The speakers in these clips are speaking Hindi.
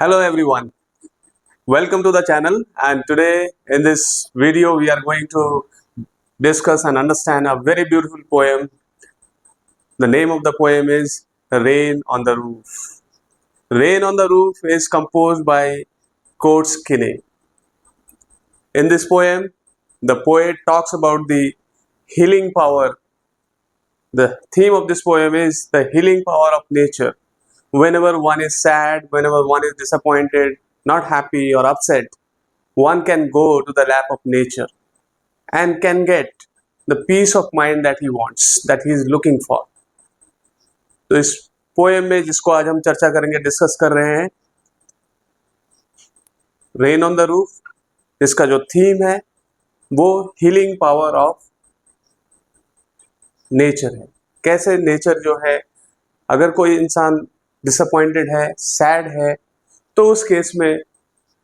Hello everyone, welcome to the channel, and today in this video we are going to discuss and understand a very beautiful poem. The name of the poem is Rain on the Roof. Rain on the Roof is composed by Coates Kinney. In this poem, the poet talks about the healing power. The theme of this poem is the healing power of nature. Whenever one is sad, whenever one is disappointed, not happy or upset, one can go to the lap of nature and can get the peace of mind that he wants, that he is looking for. तो इस पोएम में जिसको आज हम चर्चा करेंगे, डिस्कस कर रहे हैं, रेन ऑन द रूफ, इसका जो थीम है वो हीलिंग पावर ऑफ नेचर है. कैसे नेचर जो है, अगर कोई इंसान डिसअपॉइंटेड है, सैड है, तो उस केस में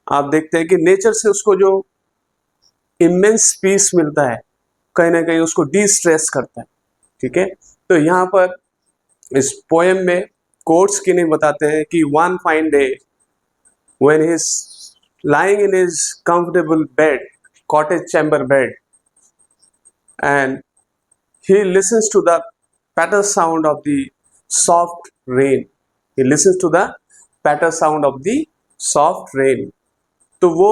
आप देखते हैं कि नेचर से उसको जो इमेंस पीस मिलता है, कहीं ना कहीं उसको डी स्ट्रेस करता है. ठीक है, तो यहाँ पर इस पोएम में कोट्स किनी बताते हैं कि one fine day when he is lying in his comfortable bed, cottage chamber bed, and he listens to the patter sound of the soft rain. He listens to the patter sound of the soft rain. तो वो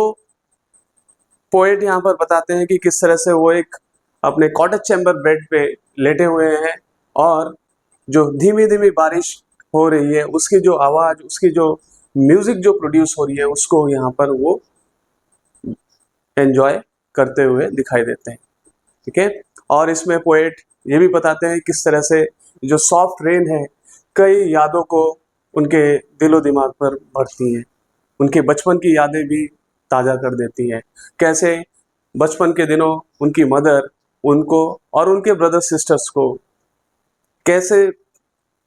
पोएट यहाँ पर बताते हैं कि किस तरह से वो एक अपने कॉटेज चैम्बर बेड पे लेटे हुए हैं और जो धीमी धीमी बारिश हो रही है, उसकी जो आवाज़, उसकी जो म्यूजिक जो प्रोड्यूस हो रही है, उसको यहाँ पर वो एंजॉय करते हुए दिखाई देते हैं. ठीक है, और इसमें पोएट ये भी बताते हैं किस तरह से जो सॉफ्ट रेन है कई यादों को उनके दिलो दिमाग पर भरती हैं, उनके बचपन की यादें भी ताज़ा कर देती हैं. कैसे बचपन के दिनों उनकी मदर उनको और उनके ब्रदर सिस्टर्स को कैसे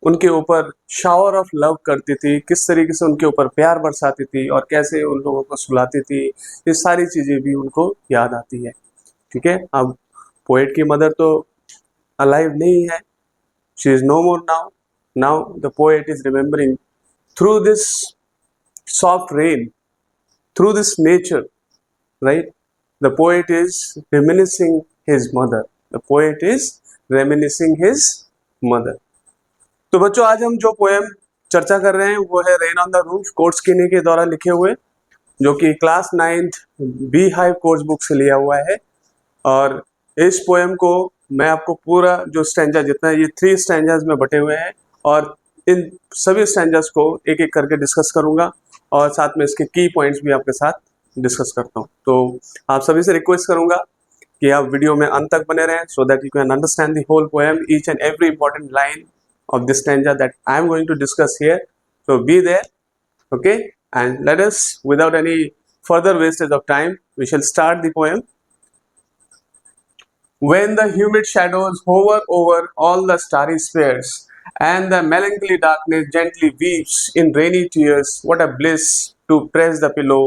उनके ऊपर शावर ऑफ लव करती थी, किस तरीके से उनके ऊपर प्यार बरसाती थी और कैसे उन लोगों को सुलाती थी, ये सारी चीज़ें भी उनको याद आती है. ठीक है, अब पोएट की मदर तो अलाइव नहीं है, she is no more now. Now the poet is remembering through this soft rain, through this nature, right. The poet is reminiscing his mother. The poet is reminiscing his mother. तो बच्चों, आज हम जो पोएम चर्चा कर रहे हैं वो है rain on the roof, quotes किनी के द्वारा लिखे हुए, जो कि class 9th bee hive course book से लिया हुआ है. और इस पोएम को मैं आपको पूरा जो स्टैंजा जितना है, ये 3 स्टैंजाज में बटे हुए हैं और इन सभी स्टैंजाज को एक एक करके डिस्कस करूंगा और साथ में इसके की पॉइंट्स भी आपके साथ डिस्कस करता हूँ. तो आप सभी से रिक्वेस्ट करूंगा कि आप वीडियो में अंत तक बने रहें so that you can understand the whole poem, each and every important line of this stanza that I am going to discuss here. So be there, okay? And let us, without any further wastage of time, we shall start the poem. When the humid shadows hover over all the starry spheres, and the melancholy darkness gently weeps in rainy tears, what a bliss to press the pillow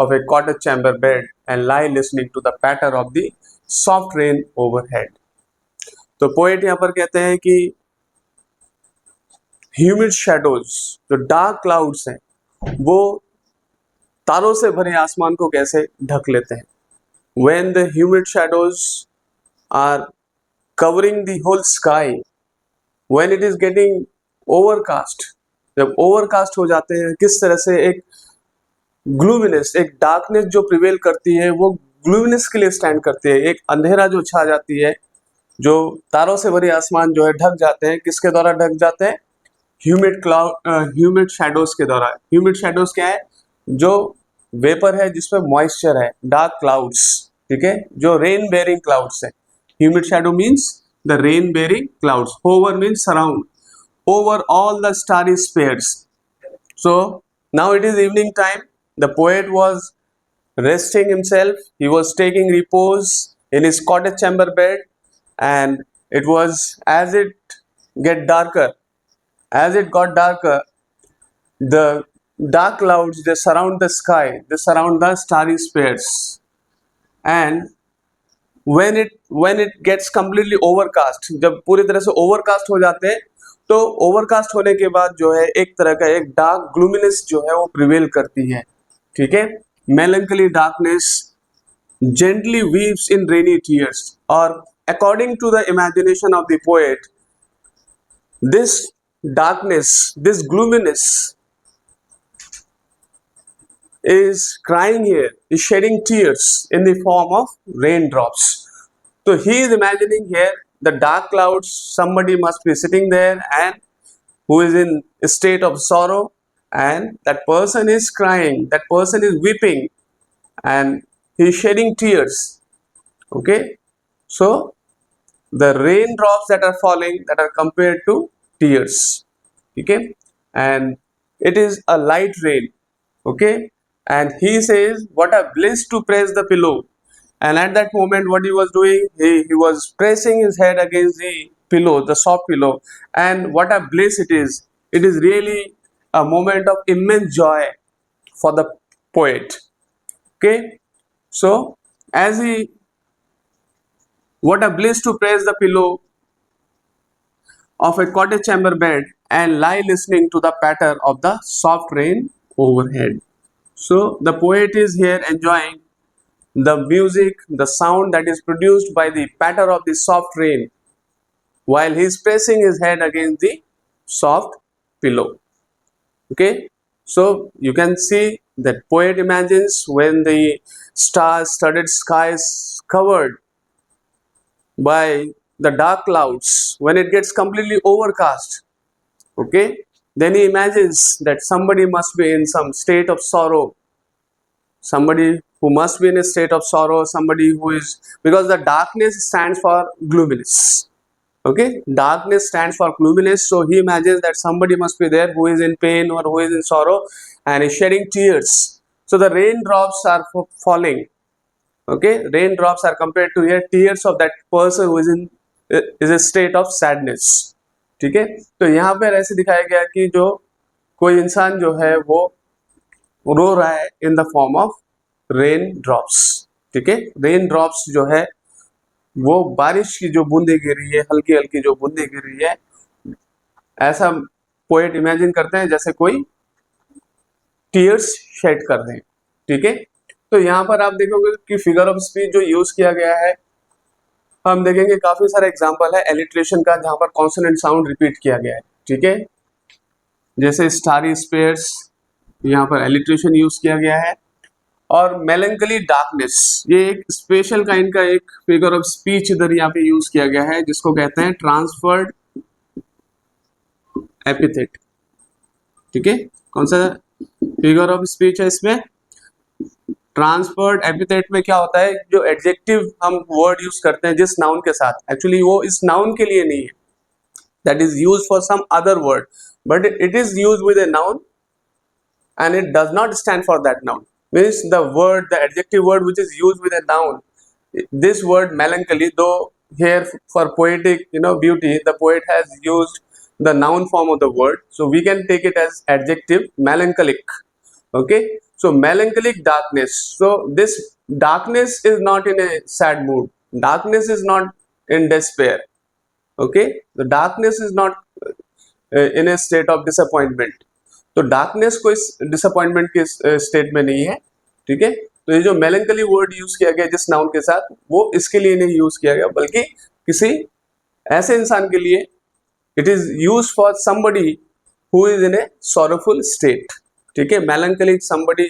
of a cottage chamber bed and lie listening to the patter of the soft rain overhead. तो पोएट यहाँ पर कहते हैं कि ह्यूमिड शैडोज, जो डार्क क्लाउड्स हैं, वो तारों से भरे आसमान को कैसे ढक लेते हैं. When the humid shadows are covering the whole sky, when it is getting overcast, जब ओवरकास्ट हो जाते हैं, किस तरह से एक ग्लूमिनेस, एक डार्कनेस जो प्रिवेल करती है, वो ग्लूमिनेस के लिए स्टैंड करती है. एक अंधेरा जो छा जाती है, जो तारों से भरे आसमान जो है ढक जाते हैं, किसके द्वारा ढक जाते हैं? ह्यूमिड शैडोज के द्वारा. ह्यूमिड शैडोज क्या है? जो वेपर है जिसमें मॉइस्चर है, डार्क क्लाउड्स. ठीक है, जो रेन बेयरिंग क्लाउड्स है. Humid shadow means the rain bearing clouds. Hover means surround over all the starry spheres. So now it is evening time. The poet was resting himself, he was taking repose in his cottage chamber bed, and it was as it got darker, the dark clouds, they surround the sky, they surround the starry spheres, and when it gets completely overcast, जब पूरी तरह से overcast हो जाते हैं, तो ओवरकास्ट होने के बाद जो है एक तरह का एक डार्क ग्लूमिनेस जो है वो प्रिवेल करती है, ठीक है। Melancholy darkness gently weeps in rainy tears, or according to the imagination of the poet, this darkness, this gloominess is crying here, is shedding tears in the form of raindrops. So he is imagining here the dark clouds, somebody must be sitting there and who is in a state of sorrow, and that person is crying, that person is weeping, and he is shedding tears. Okay, so the raindrops that are falling, that are compared to tears, okay, and it is a light rain, okay, and he says what a bliss to press the pillow, and at that moment what he was doing, he was pressing his head against the pillow, the soft pillow, and what a bliss it is really a moment of immense joy for the poet, okay. So as he, what a bliss to press the pillow of a cottage chamber bed and lie listening to the patter of the soft rain overhead. So the poet is here enjoying the music, the sound that is produced by the patter of the soft rain while he is pressing his head against the soft pillow. Okay, so you can see that poet imagines when the star-studded sky is covered by the dark clouds, when it gets completely overcast, okay, then he imagines that somebody must be in some state of sorrow, somebody who must be in a state of sorrow, somebody who is, because the darkness stands for gloominess, okay, darkness stands for gloominess, so he imagines that somebody must be there who is in pain or who is in sorrow and is shedding tears. So the raindrops are falling, okay, raindrops are compared to here tears of that person who is a state of sadness, ठीक है। तो यहाँ पर ऐसे दिखाया गया कि जो कोई इंसान जो है वो रो रहा है in the form of rain drops, ठीक है। रेन ड्रॉप्स जो है वो बारिश की जो बूंदे गिर रही है, हल्की हल्की जो बूंदे गिर रही है, ऐसा पोएट इमेजिन करते हैं जैसे कोई टीयर्स शेड कर रहे हैं, ठीक है। तो यहाँ पर आप देखोगे कि फिगर ऑफ स्पीच जो यूज किया गया है, हम देखेंगे काफी सारे एग्जांपल है एलिट्रेशन का जहां पर कॉन्सोनेंट साउंड रिपीट किया गया है, ठीक है। जैसे स्टारी स्पेयर्स, यहाँ पर एलिट्रेशन यूज किया गया है। और मेलंकली डार्कनेस, ये एक स्पेशल काइंड का एक फिगर ऑफ स्पीच इधर यहाँ पे यूज किया गया है जिसको कहते हैं ट्रांसफर्ड एपिथेट, ठीक है। कौन सा फिगर ऑफ स्पीच है इसमें? ट्रांसफर्ड एपिथेट में क्या होता है, जो एडजेक्टिव हम वर्ड यूज करते हैं जिस नाउन के साथ, एक्चुअली वो इस नाउन के लिए नहीं है, that is used for some other word, but it is used with a noun and it does not stand for that noun. Means the word, the adjective word which is used with a noun, this word melancholy, though here for poetic beauty, the poet has used the noun form of the word, so we can take it as adjective melancholic, okay. So melancholic darkness, so this darkness is not in a sad mood, darkness is not in despair, okay. The darkness is not in a state of disappointment, तो डार्कनेस कोई डिसअपॉइंटमेंट के स्टेट में नहीं है, ठीक है। तो ये जो मेलंकली वर्ड यूज किया गया जिस नाउन के साथ, वो इसके लिए नहीं यूज किया गया, बल्कि किसी ऐसे इंसान के लिए, it is use for somebody who is in A sorrowful state, ठीक है। मेलंकलिक somebody,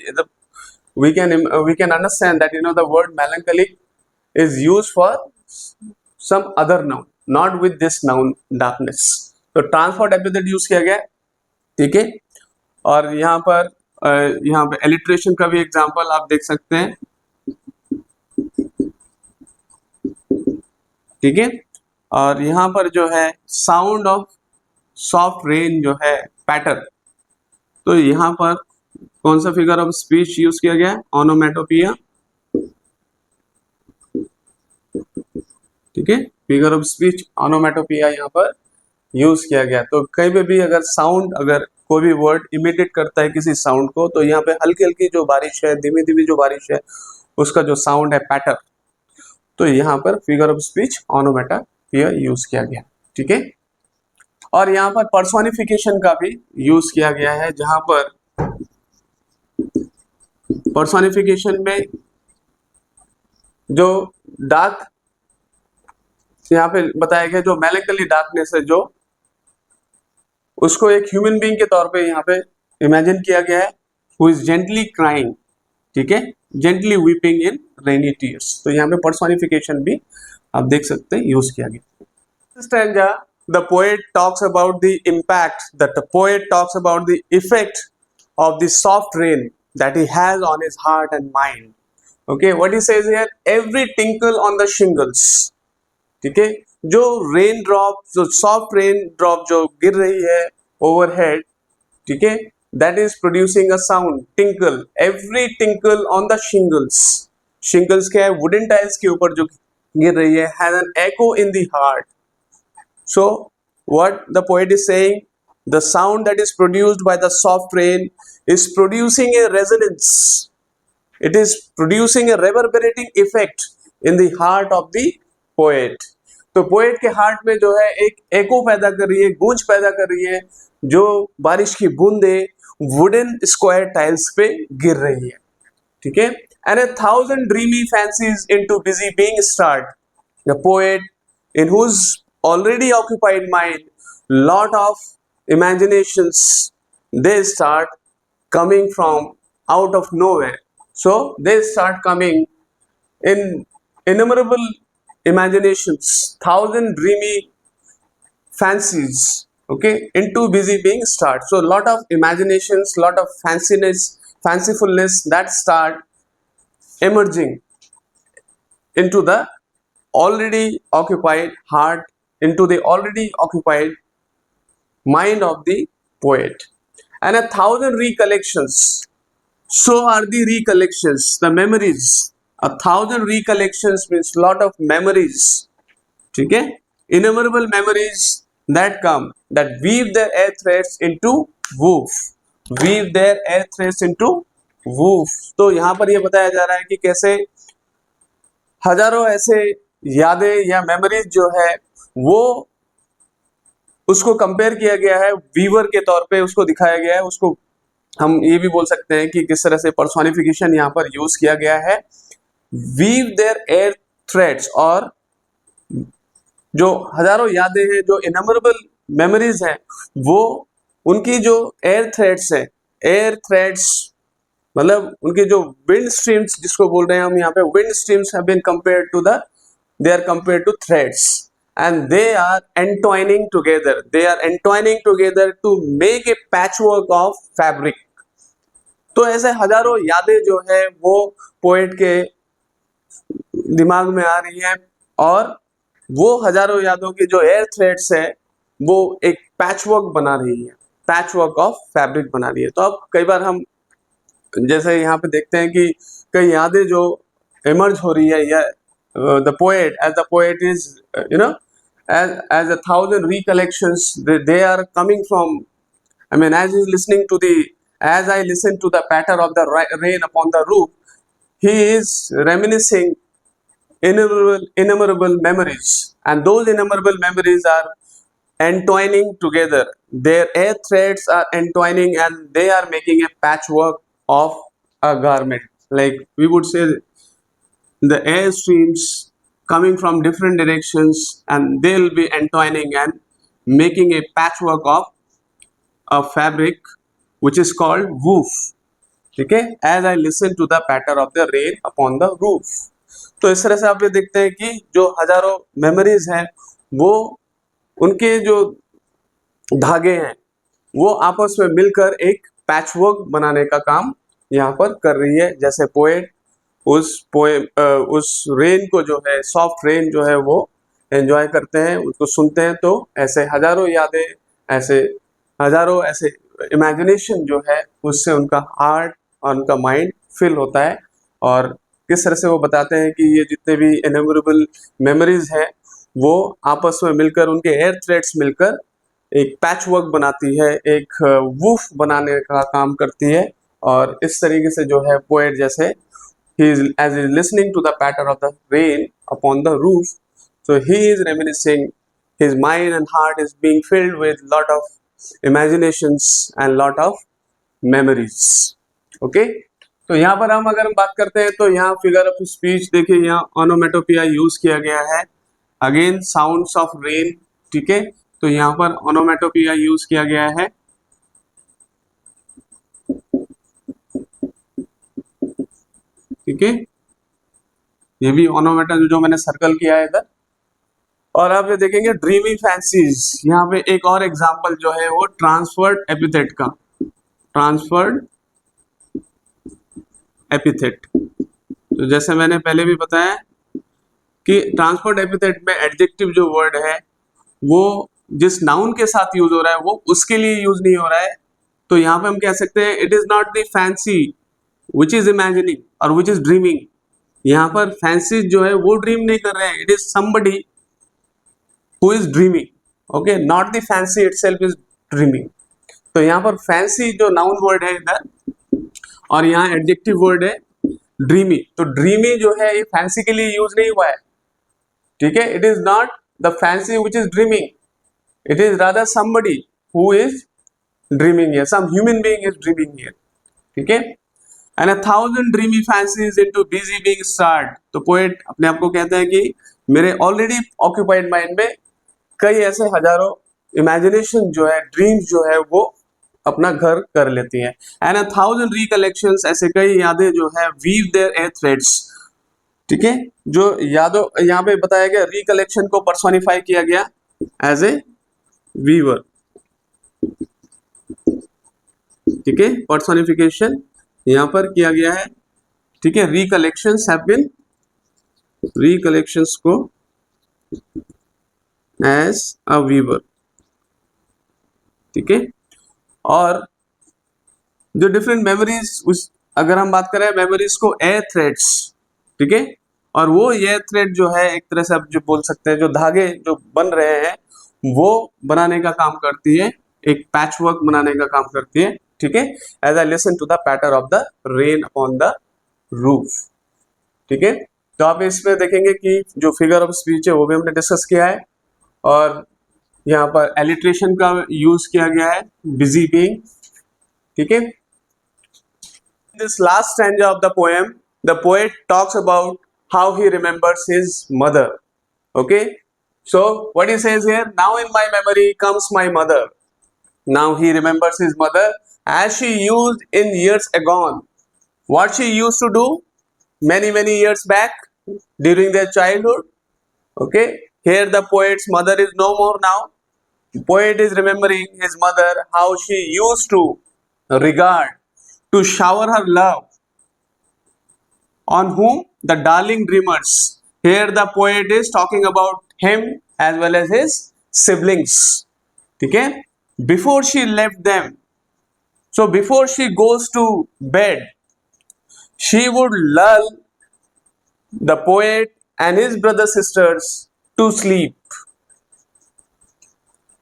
we can understand that the word melancholic is used for some other noun, not with this noun darkness. तो ट्रांसफर्ड एपिथेट यूज किया गया, ठीक है। और यहाँ पर एलिट्रेशन का भी एग्जांपल आप देख सकते हैं, ठीक है। और यहाँ पर जो है साउंड ऑफ सॉफ्ट रेन जो है पैटर, तो यहाँ पर कौन सा फिगर ऑफ स्पीच यूज किया गया? ओनोमेटोपिया, ठीक है। फिगर ऑफ स्पीच ओनोमेटोपिया यहाँ पर यूज किया गया। तो कहीं पे भी अगर साउंड, अगर कोई भी वर्ड इमिटेट करता है किसी साउंड को, तो यहाँ पे हल्की हल्की जो बारिश है, धीमी धीमी जो बारिश है, उसका जो साउंड है पैटर, तो यहाँ पर figure of speech onomatopoeia use किया गया, ठीक है। और यहाँ पर पर्सोनिफिकेशन का भी यूज किया गया है, जहां पर पर्सोनिफिकेशन में जो डार्क यहाँ पे बताया गया, जो मेलैंकोली डार्कनेस है, जो उसको एक ह्यूमन बीइंग के तौर पे यहाँ पे इमेजिन किया गया है, हु इज जेंटली क्राइंग, ठीक है, जेंटली वीपिंग इन रेनी टीयर्स। तो यहाँ पे पर्सोनिफिकेशन भी आप देख सकते हैं यूज किया गया। Stanza the poet talks about the impact, that the poet talks about the effect of the soft rain that he has on his heart and mind. Okay, what he says here, every tinkle on the shingles, ठीक है, जो रेन ड्रॉप, जो सॉफ्ट रेन ड्रॉप जो गिर रही है ओवरहेड, ठीक है, that is producing a sound, tinkle, every tinkle on the shingles, shingles क्या है, वुडन टाइल्स के ऊपर जो गिर रही है, has an echo in the heart. So what the poet is saying, the sound that is produced by the soft rain is producing a resonance, it is producing a reverberating effect in the heart of the poet. तो poet के हार्ट में जो है एक एको पैदा कर रही है, गूंज पैदा कर रही है, जो बारिश की बूंदे वुडन स्क्वायर टाइल्स पे गिर रही है, ठीक है. And a thousand dreamy fancies into busy being start. The poet, in whose already occupied mind, lot of imaginations, they start coming from out of nowhere. So they start coming in innumerable imaginations, thousand dreamy fancies, okay, into busy being start. So lot of imaginations, lot of fanciness, fancifulness that start emerging into the already occupied heart, into the already occupied mind of the poet. And a thousand recollections, so are the recollections, the memories. A thousand recollections means lot of memories, ठीक है, innumerable memories that come, that weave their air threads into woof, weave their air threads into woof. तो यहाँ पर ये बताया जा रहा है कि कैसे हजारों ऐसे यादें या मेमोरीज जो है वो उसको कंपेयर किया गया है, वीवर के तौर पे उसको दिखाया गया है. उसको हम ये भी बोल सकते हैं कि किस तरह से पर्सोनिफिकेशन यहाँ पर यूज किया गया है. वीव देयर एयर थ्रेड्स, और जो हजारों यादें हैं, जो इनमरेबल मेमोरीज हैं, वो उनकी जो एयर थ्रेड्स हैं, एयर थ्रेड्स मतलब उनके जो विंड स्ट्रीम्स जिसको बोल रहे हैं हम यहाँ पे, wind streams have been compared to the, they are compared to threads, and they are entwining together, they are entwining together to make a patchwork of fabric. तो ऐसे हजारों यादें जो है वो पोएट के दिमाग में आ रही है, और वो हजारों यादों की जो एयर थ्रेड्स है वो एक पैचवर्क बना रही है, पैचवर्क ऑफ फैब्रिक बना रही है. तो अब कई बार हम जैसे यहाँ पे देखते हैं कि कई यादें जो इमर्ज हो रही है, या the poet, as the poet is as a thousand recollections, they are coming from, I mean, as he's listening to the, as I listen to the patter of the rain upon the roof, he is reminiscing innumerable memories, and those innumerable memories are entwining together, their air threads are entwining, and they are making a patchwork of a garment, like we would say the air streams coming from different directions, and they'll be entwining and making a patchwork of a fabric which is called woof, ठीक है, as I listen to the patter of the rain upon the roof. तो इस तरह से आप ये देखते हैं कि जो हजारों मेमोरीज हैं वो उनके जो धागे हैं वो आपस में मिलकर एक पैचवर्क बनाने का काम यहाँ पर कर रही है. जैसे पोएट उस रेन को जो है, सॉफ्ट रेन जो है वो एंजॉय करते हैं, उसको सुनते हैं, तो ऐसे हजारों यादें, ऐसे हजारों ऐसे इमेजिनेशन जो है उससे उनका हार्ट और उनका माइंड फिल होता है. और किस तरह से वो बताते हैं कि ये जितने भी इनमेमोरेबल मेमोरीज हैं वो आपस में मिलकर, उनके एयर थ्रेड्स मिलकर एक पैचवर्क बनाती है, एक वूफ बनाने का काम करती है. और इस तरीके से जो है पोएट जैसे as he is listening to the patter of the rain upon the roof, so he is reminiscing his mind and heart is being filled with lot of imaginations and lot of memories. Okay, तो यहाँ पर हम अगर हम बात करते हैं तो यहाँ फिगर ऑफ स्पीच देखिए, यहाँ ओनोमेटोपिया यूज किया गया है, अगेन साउंड्स ऑफ रेन, ठीक है, तो यहाँ पर ओनोमेटोपिया यूज किया गया है, ठीक है, ये भी ओनोमेटा जो मैंने सर्कल किया है इधर। और आप ये देखेंगे ड्रीमी फैंसीज, यहाँ पे एक और एग्जांपल जो है वो ट्रांसफर्ड एपिथेट का, ट्रांसफर्ड एपिथेट। तो जैसे मैंने पहले भी बताया कि ट्रांसफर्ड एपिथेट में एडजेक्टिव जो वर्ड है वो जिस नाउन के साथ यूज हो रहा है वो उसके लिए यूज नहीं हो रहा है, तो यहाँ पे हम कह सकते हैं it is not the fancy which is imagining और विच इज ड्रीमिंग। यहाँ पर फैंसी जो है वो ड्रीम नहीं कर रहे हैं, it is somebody who is dreaming, okay, not the fancy itself is dreaming. तो यहाँ पर फैंसी जो नाउन वर्ड है इधर और यहाँ एडजेक्टिव वर्ड है ड्रीमी, तो ड्रीमी जो है ये फैंसी के लिए यूज नहीं हुआ है, ठीक है, it is not the fancy which is dreaming, it is rather somebody who is dreaming here, some human being is dreaming here, ठीक है। And 1000 dreamy fancies into busy being starred, तो पोएट अपने आप को कहते हैं कि मेरे ऑलरेडी ऑक्यूपाइड माइंड में कई ऐसे हजारों इमेजिनेशन जो है, ड्रीम्स जो है वो अपना घर कर लेती हैं। एंड 1000 रिकलेक्शंस, ऐसे कई यादें जो है वीव देयर एयर थ्रेड्स, ठीक है, जो यादों यहाँ पे बताया गया रिकलेक्शन को पर्सोनिफाई किया गया एज ए वीवर, ठीक है, पर्सोनिफिकेशन यहाँ पर किया गया है, ठीक है, रिकलेक्शंस हैव बीन, रिकलेक्शंस को एज अ वीवर, ठीक है। और जो डिफरेंट मेमोरीज, उस अगर हम बात करें मेमोरीज को एयर थ्रेड्स, ठीक है, और वो एयर थ्रेड जो है एक तरह से आप जो बोल सकते हैं जो धागे जो बन रहे हैं वो बनाने का काम करती है, एक पैच वर्क बनाने का काम करती है, ठीक है, as I listen to the patter of the rain upon the roof, ठीक है। तो आप इसमें देखेंगे कि जो फिगर ऑफ स्पीच है वो भी हमने डिस्कस किया है और यहाँ पर एलिट्रेशन का यूज किया गया है, बिजी बीइंग, ठीक है। This last stanza of the poem the poet talks about how he remembers his mother, okay, so what he says here, now in my memory comes my mother, now he remembers his mother as she used in years agone, what she used to do many years back during their childhood, okay. Here the poet's mother is no more now, the poet is remembering his mother, how she used to regard, to shower her love on whom, the darling dreamers. Here the poet is talking about him as well as his siblings, okay. Before she left them, so before she goes to bed, she would lull the poet and his brother sisters to sleep,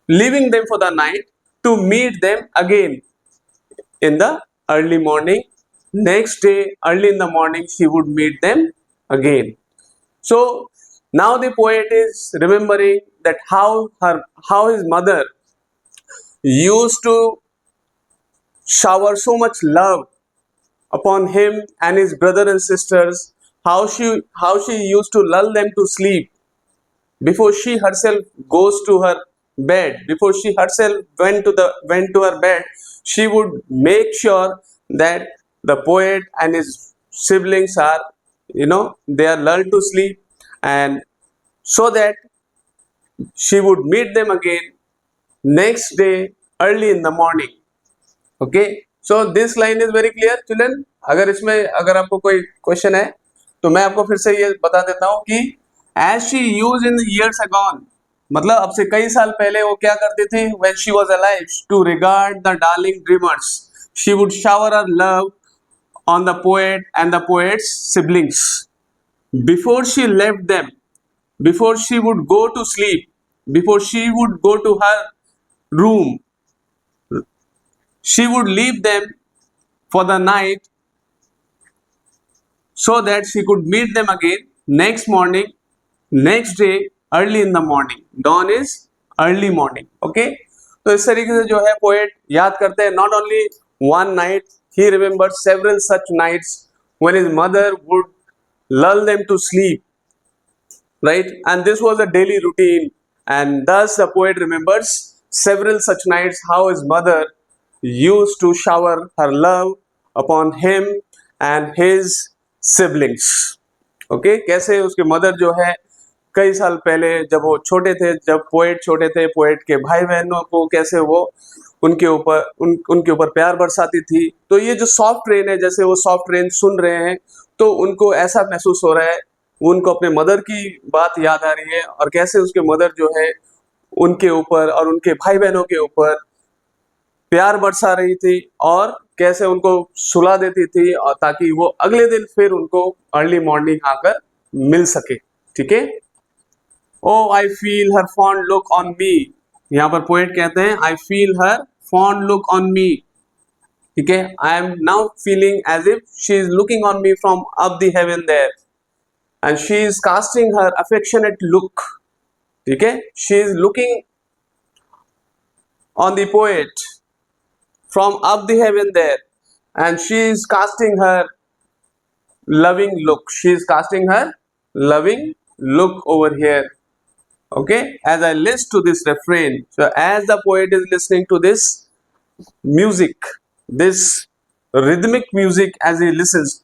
leaving them for the night to meet them again in the early morning. Next day, early in the morning, she would meet them again. So now the poet is remembering that how his mother used to shower so much love upon him and his brother and sisters, how she used to lull them to sleep before she herself goes to her bed, before she herself went to her bed, she would make sure that the poet and his siblings are, they are lulled to sleep, and so that she would meet them again next day early in the morning. Okay, so this line is very clear children. अगर आपको कोई क्वेश्चन है तो मैं आपको फिर से ये बता देता हूँ कि as she used in years agone, मतलब अब से कई साल पहले वो क्या करती थी, when she was alive, to regard the darling dreamers, she would shower her love on the poet and the poet's siblings before she left them, before she would go to sleep, before she would go to her room, she would leave them for the night so that she could meet them again next morning, next day early in the morning. Dawn is early morning. Okay, तो इस तरीके से जो है पोएट याद करते हैं, not only one night, he remembered several such nights when his mother would lull them to sleep, right? And this was a daily routine, and thus the poet remembers several such nights how his mother used to shower her love upon him and his siblings. Okay, कैसे उसके मदर जो है कई साल पहले जब वो छोटे थे, जब पोएट छोटे थे, पोएट के भाई बहनों को कैसे वो उनके ऊपर प्यार बरसाती थी। तो ये जो सॉफ्ट रेन है, जैसे वो सॉफ्ट रेन सुन रहे हैं तो उनको ऐसा महसूस हो रहा है, उनको अपने मदर की बात याद आ रही है और कैसे उसके मदर जो है उनके ऊपर और उनके भाई बहनों के ऊपर प्यार बरसा रही थी और कैसे उनको सुला देती थी, और ताकि वो अगले दिन फिर उनको अर्ली मॉर्निंग आकर मिल सके। ठीक है, O I feel her fond look on me, यहाँ पर पोएट कहते हैं I feel her fond look on me. ठीक है, I am now feeling as if she is looking on me from up the heaven there and she is casting her affectionate look. ठीक है, she is looking on the poet from up the heaven there and she is casting her loving look, she is casting her loving look over here. Okay, as I listen to this refrain, so as the poet is listening to this music, this rhythmic music, as he listens,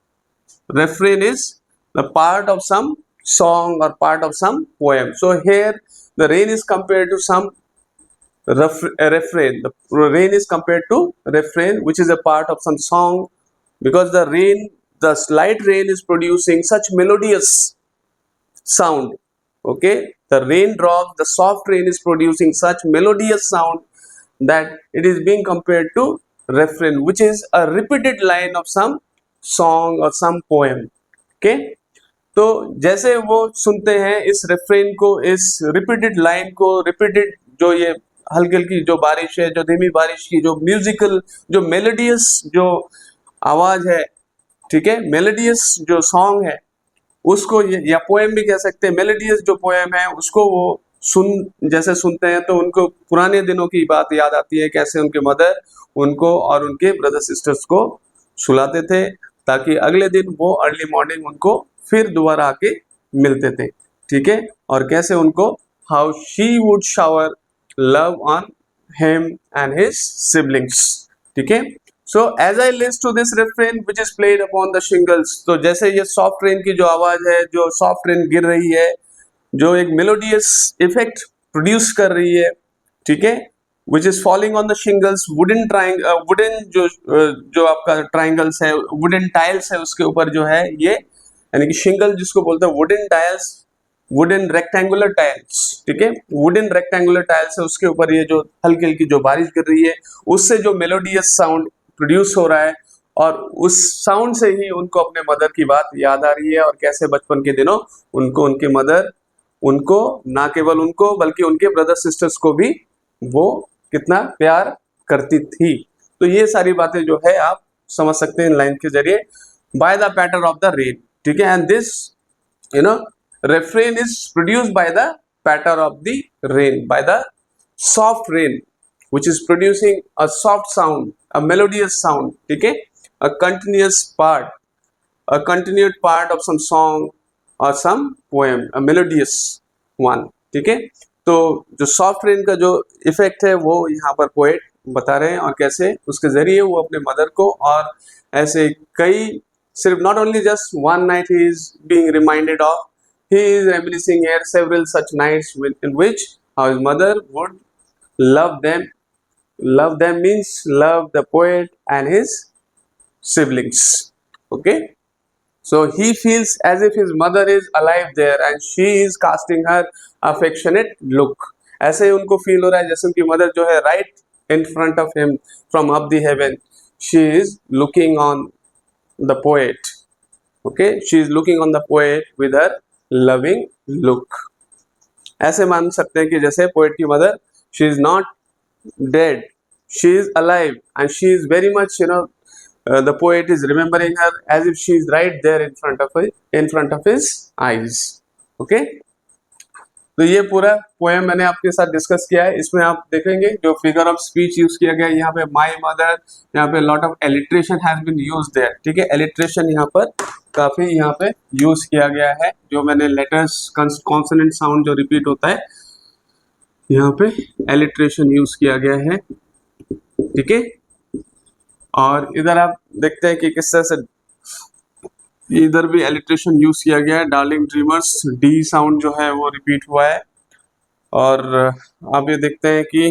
refrain is the part of some song or part of some poem. So here the rain is compared to some refrain. The rain is compared to refrain, which is a part of some song, because the rain, the slight rain is producing such melodious sound. Okay, the raindrop, the soft rain is producing such melodious sound that it is being compared to refrain, which is a repeated line of some song or some poem. Okay, तो जैसे वो सुनते हैं इस refrain को, इस repeated line को, repeated जो ये हल्की हल्की जो बारिश है, जो धीमी बारिश की जो म्यूजिकल, जो मेलोडियस जो आवाज है, ठीक है, मेलोडियस जो सॉन्ग है उसको, या पोएम भी कह सकते हैं, मेलोडियस जो पोएम है उसको वो जैसे सुनते हैं तो उनको पुराने दिनों की बात याद आती है, कैसे उनके मदर उनको और उनके ब्रदर सिस्टर्स को सुलाते थे ताकि अगले दिन वो अर्ली मॉर्निंग उनको फिर दोबारा आके मिलते थे। ठीक है, और कैसे उनको how she would shower love on him and his siblings. ठीक है, so as I listen to this refrain which is played upon the shingles, तो जैसे ये सॉफ्ट रेन की जो आवाज है, जो सॉफ्ट रेन गिर रही है, जो एक मेलोडियस इफेक्ट प्रोड्यूस कर रही है, ठीक है, which is falling on the shingles, wooden triangle, wooden जो आपका ट्राइंगल्स है, wooden tiles है, उसके ऊपर जो है ये, यानी कि शिंगल जिसको बोलते हैं, wooden tiles, wooden rectangular tiles. ठीक है, वुडन रेक्टेंगुलर टाइल्स है, उसके ऊपर ये जो हल्की हल्की जो बारिश गिर रही है उससे जो मेलोडियस साउंड प्रोड्यूस हो रहा है, और उस साउंड से ही उनको अपने मदर की बात याद आ रही है, और कैसे बचपन के दिनों उनको उनके मदर, उनको ना केवल उनको बल्कि उनके ब्रदर सिस्टर्स को भी वो कितना प्यार करती थी। तो ये सारी बातें जो है आप समझ सकते हैं इन लाइन के जरिए, by the patter of the rain. ठीक है, and this refrain is produced by the patter of the rain, by the soft rain which is producing a soft sound, a melodious sound. ठीक है, a continued part of some song or some poem, a melodious one. ठीक है, तो जो सॉफ्ट रेन का जो इफेक्ट है वो यहाँ पर पोएट बता रहे हैं, और कैसे उसके जरिए वो अपने मदर को, और ऐसे कई, सिर्फ not only just one night he is being reminded of, he is reminiscing here several such nights in which his mother would love them. Love them means love the poet and his siblings. Okay, so he feels as if his mother is alive there and she is casting her affectionate look. ऐसे उनको फील हो रहा है जैसे उनकी मदर जो है right in front of him from up the heaven, she is looking on the poet. Okay, she is looking on the poet with her loving look. ऐसे मान सकते हैं कि जैसे पोएट की mother, she is not dead, she is alive and she is very much, the poet is remembering her as if she is right there in front of his eyes. Okay, तो ये पूरा पोएम मैंने आपके साथ डिस्कस किया है। इसमें आप देखेंगे जो फिगर ऑफ स्पीच यूज किया गया है, यहाँ पे माय मदर, यहाँ पे lot of alliteration has been used there, ठीक है। एलिट्रेशन यहाँ पर काफी यहाँ पे यूज किया गया है, जो मैंने लेटर्स कॉन्सोनेंट साउंड जो रिपीट होता है यहाँ पे एलिट्रेशन यूज किया गया है, ठीक है। और इधर आप देखते हैं कि किस तरह से इधर भी एलिट्रेशन यूज किया गया है। डार्लिंग ड्रीमर्स, डी साउंड जो है वो रिपीट हुआ है। और आप ये देखते हैं कि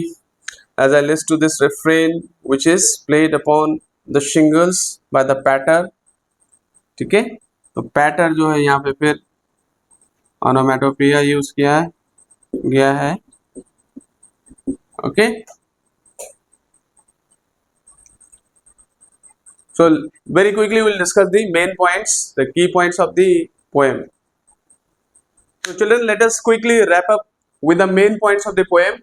as I list to this refrain which is played upon the shingles by the patter, ठीक है। तो पैटर जो है यहाँ पे फिर ऑनोमैटोपोइया यूज किया गया है, okay. So very quickly we'll discuss the main points, the key points of the poem. So children, let us quickly wrap up with the main points of the poem.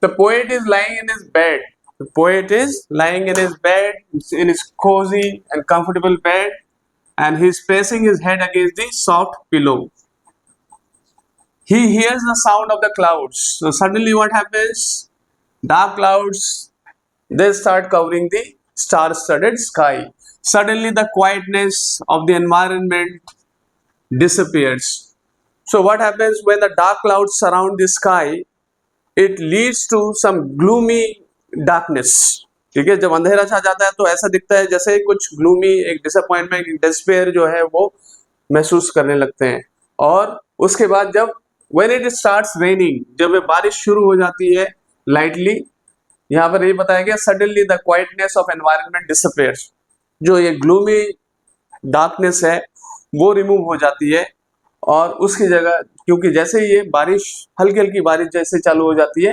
The poet is lying in his bed. The poet is lying in his bed, in his cozy and comfortable bed, and he's pressing his head against the soft pillow. He hears the sound of the clouds. So suddenly what happens? Dark clouds, they start covering the star-studded sky. Suddenly the quietness of the environment disappears. So what happens when the dark clouds surround the sky? It leads to some gloomy darkness. ठीक है, जब अंधेरा छा जाता है तो ऐसा दिखता है जैसे कुछ ग्लूमी, एक डिसअपॉइंटमेंट, एक डिस्पेयर जो है वो महसूस करने लगते हैं। और उसके बाद जब when it starts raining, जब बारिश शुरू हो जाती है लाइटली, यहाँ पर ये बताया गया suddenly the quietness of environment disappears, जो ये ग्लूमी डार्कनेस है वो रिमूव हो जाती है। और उसकी जगह, क्योंकि जैसे ही ये बारिश, हल्की हल्की बारिश जैसे चालू हो जाती है,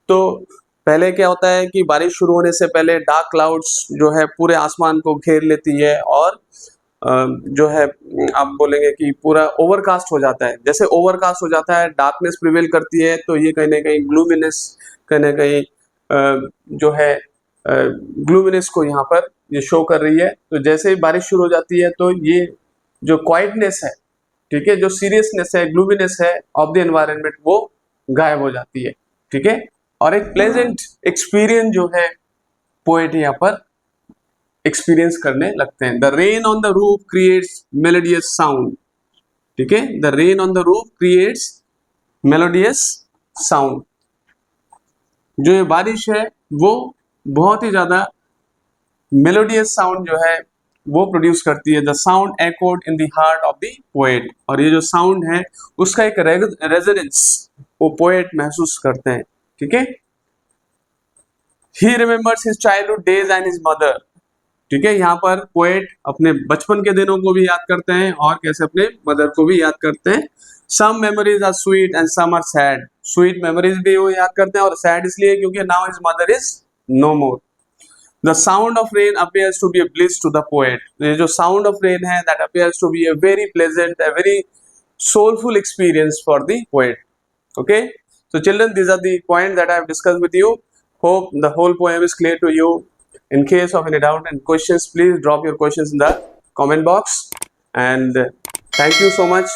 तो पहले क्या होता है कि बारिश शुरू होने से पहले डार्क क्लाउड्स जो है पूरे आसमान को घेर लेती है, और जो है आप बोलेंगे कि पूरा ओवरकास्ट हो जाता है। जैसे ओवरकास्ट हो जाता है, डार्कनेस प्रिवेल करती है, तो ये कहीं ना कहीं ग्लूमिनेस, कहीं ना कहीं जो है ग्लूमिनेस को यहाँ पर ये शो कर रही है। तो जैसे ही बारिश शुरू हो जाती है तो ये जो क्वाइटनेस है, ठीक है, जो सीरियसनेस है, ग्लूमिनेस है ऑफ द एनवायरनमेंट, वो गायब हो जाती है, ठीक है। और एक प्लेजेंट एक्सपीरियंस जो है पोएट यहाँ पर एक्सपीरियंस करने लगते हैं। The rain on the roof creates melodious sound, ठीक है। The rain on the roof creates melodious sound, जो ये बारिश है वो बहुत ही ज्यादा मेलोडियस साउंड जो है वो प्रोड्यूस करती है। The sound echoed in the heart of the poet, और ये जो साउंड है उसका एक रेजोनेंस वो पोएट महसूस करते हैं, ठीक है। He remembers his childhood days and his mother, ठीक है। यहाँ पर पोएट अपने बचपन के दिनों को भी याद करते हैं और कैसे अपने मदर को भी याद करते हैं। Some memories are sweet and some are sad, sweet memories भी वो याद करते हैं, और सैड इसलिए क्योंकि now his mother is no more. The sound of rain appears to be a bliss to the poet, ये जो साउंड ऑफ रेन है that appears to be a very pleasant, a very soulful experience for the poet. Okay, so children, these are the points that I have discussed with you. Hope the whole poem is clear to you. In case of any doubt and questions, please drop your questions in the comment box. And thank you so much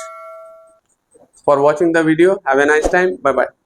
for watching the video. Have a nice time. Bye bye.